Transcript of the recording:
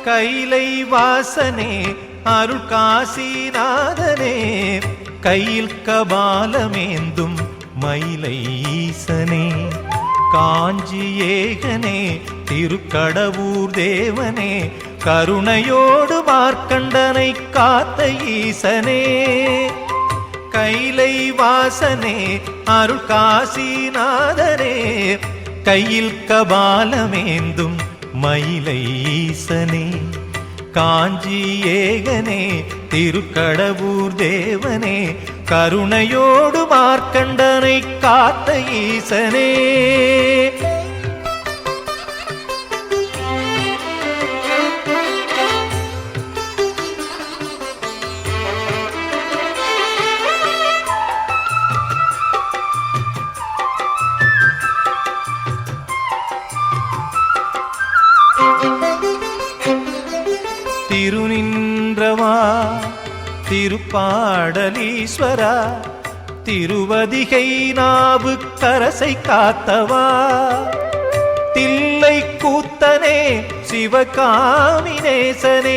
கைலை வாசனே அருள் காசிநாதனே கையில் கபாலமேந்தும் மயிலை ஈசனே காஞ்சி ஏகனே திருக்கடவூர் தேவனே கருணையோடு மார்க்கண்டனை காத்த ஈசனே கைலை வாசனே அருள் காசிநாதனே கையில் கபாலமேந்தும் மயிலை ஈசனே காஞ்சி ஏகனே திருக்கடவூர் தேவனே கருணையோடு மார்க்கண்டனை காத்த ஈசனே திருநின்றவா திருப்பாடலீஸ்வரா திருவதிகை நாவுக்கரசை காத்தவா தில்லை கூத்தனே சிவகாமினேசனே